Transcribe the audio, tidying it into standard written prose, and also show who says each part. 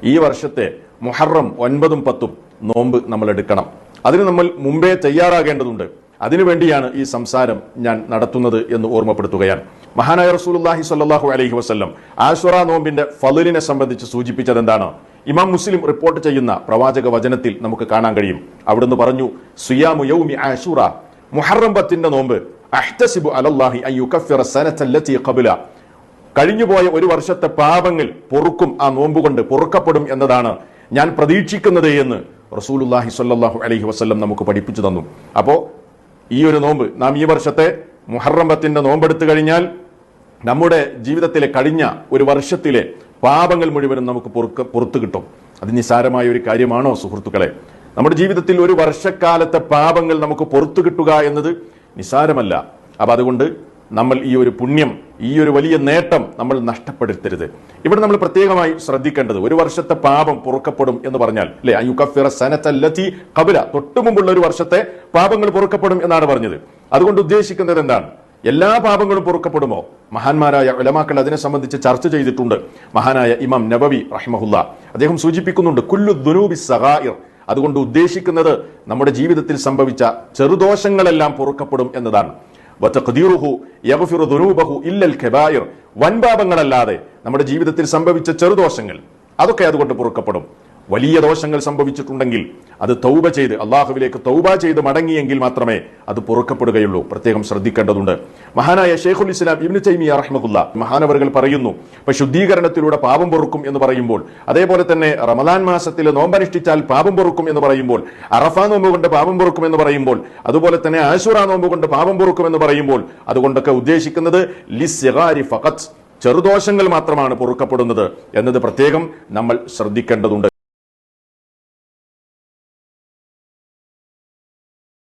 Speaker 1: ഈ വർഷത്തെ മുഹറം 9, 10 നോമ്പ് നമ്മൾ എടുക്കണം. അതിന് നമ്മൾ മുമ്പേ തയ്യാറാകേണ്ടതുണ്ട്. അതിനുവേണ്ടിയാണ് ഈ സംസാരം ഞാൻ നടത്തുന്നത് എന്ന് ഓർമ്മപ്പെടുത്തുകയാണ്. മഹാനായ റസൂലുള്ളാഹി സ്വല്ലല്ലാഹു അലൈഹി വസല്ലം ആശുറ നോമ്പിന്റെ ഫളിലിനെ സംബന്ധിച്ച് സൂചിപ്പിച്ചത് എന്താണ്? ഇമാം മുസ്ലിം റിപ്പോർട്ട് ചെയ്യുന്ന പ്രവാചക വചനത്തിൽ നമുക്ക് കാണാൻ കഴിയും. അവിടുന്ന് പറഞ്ഞു, സിയാമു യൗമി ആശുറ, മുഹറം 10 നോമ്പ്, അഹ്തസിബു അലല്ലാഹി അൻ യുകഫിറ സനതല്ലതി ഖബല, കഴിഞ്ഞുപോയ ഒരു വർഷത്തെ പാപങ്ങൾ പൊറുക്കും, ആ നോമ്പ് കൊണ്ട് പൊറുക്കപ്പെടും എന്നതാണ് ഞാൻ പ്രതീക്ഷിക്കുന്നത് എന്ന് റസൂലുള്ളാഹി സ്വല്ലല്ലാഹു അലൈഹി വസല്ലം നമുക്ക് പഠിപ്പിച്ചു തന്നു. അപ്പോൾ ഈ ഒരു നോമ്പ്, നാം ഈ വർഷത്തെ മുഹറം 10 നോമ്പെടുത്തു കഴിഞ്ഞാൽ നമ്മുടെ ജീവിതത്തിലെ കഴിഞ്ഞ ഒരു വർഷത്തിലെ പാപങ്ങൾ മുഴുവനും നമുക്ക് പുറത്തു കിട്ടും. അത് നിസ്സാരമായ ഒരു കാര്യമാണോ സുഹൃത്തുക്കളെ? നമ്മുടെ ജീവിതത്തിൽ ഒരു വർഷക്കാലത്തെ പാപങ്ങൾ നമുക്ക് പുറത്തു കിട്ടുക എന്നത് നിസ്സാരമല്ല. അപ്പൊ അതുകൊണ്ട് നമ്മൾ ഈ ഒരു പുണ്യം, ഈ ഒരു വലിയ നേട്ടം നമ്മൾ നഷ്ടപ്പെടുത്തരുത്. ഇവിടെ നമ്മൾ പ്രത്യേകമായി ശ്രദ്ധിക്കേണ്ടത്, ഒരു വർഷത്തെ പാപം പൊറുക്കപ്പെടും എന്ന് പറഞ്ഞാൽ അല്ലെ, അയുകഫിറ സനതല്ലതി ഖബല, തൊട്ടുമുമ്പുള്ള ഒരു വർഷത്തെ പാപങ്ങൾ പൊറുക്കപ്പെടും എന്നാണ് പറഞ്ഞത്. അതുകൊണ്ട് ഉദ്ദേശിക്കുന്നത് എന്താണ്? എല്ലാ പാപങ്ങളും പൊറുക്കപ്പെടുമോ? മഹാന്മാരായ ഉലമാക്കൾ അതിനെ സംബന്ധിച്ച് ചർച്ച ചെയ്തിട്ടുണ്ട്. മഹാനായ ഇമാം നബവി റഹിമഹുല്ലാ അദ്ദേഹം സൂചിപ്പിക്കുന്നുണ്ട്, കുല്ലു ദുനൂബി സഗായിർ. അതുകൊണ്ട് ഉദ്ദേശിക്കുന്നത് നമ്മുടെ ജീവിതത്തിൽ സംഭവിച്ച ചെറുദോഷങ്ങളെല്ലാം പൊറുക്കപ്പെടും എന്നതാണ്. വതഖദീറുഹു യഗ്ഫിറു ദുനൂബഹു ഇല്ലൽ കബായിർ, വൻപാപങ്ങളല്ലാതെ നമ്മുടെ ജീവിതത്തിൽ സംഭവിച്ച ചെറുദോഷങ്ങൾ അതൊക്കെ അതുകൊണ്ട് പൊറുക്കപ്പെടും. വലിയ ദോഷങ്ങൾ സംഭവിച്ചിട്ടുണ്ടെങ്കിൽ അത് തൗബ ചെയ്ത് അള്ളാഹുവിലേക്ക് തൗബ ചെയ്ത് മടങ്ങിയെങ്കിൽ മാത്രമേ അത് പൊറുക്കപ്പെടുകയുള്ളൂ. പ്രത്യേകം ശ്രദ്ധിക്കേണ്ടതുണ്ട്. മഹാനായ ശൈഖുൽ ഇസ്ലാം ഇബ്നു തൈമിയ്യ റഹിമഹുല്ലാ മഹാനവറുകൾ പറയുന്നു, ഇപ്പൊ ശുദ്ധീകരണത്തിലൂടെ പാപം പൊറുക്കും എന്ന് പറയുമ്പോൾ, അതേപോലെ തന്നെ റമദാൻ മാസത്തിൽ നോമ്പനുഷ്ഠിച്ചാൽ പാപം പൊറുക്കും എന്ന് പറയുമ്പോൾ, അറഫ നോമ്പ് കൊണ്ട് പാപം പൊറുക്കും എന്ന് പറയുമ്പോൾ, അതുപോലെ തന്നെ ആശുറ നോമ്പ് കൊണ്ട് പാപം പൊറുക്കും എന്ന് പറയുമ്പോൾ, അതുകൊണ്ടൊക്കെ ഉദ്ദേശിക്കുന്നത് ലിസ്സിഗാരി ഫഖത്ത്, ചെറുദോഷങ്ങൾ മാത്രമാണ് പൊറുക്കപ്പെടുന്നത് എന്നത് പ്രത്യേകം നമ്മൾ ശ്രദ്ധിക്കേണ്ടതുണ്ട്.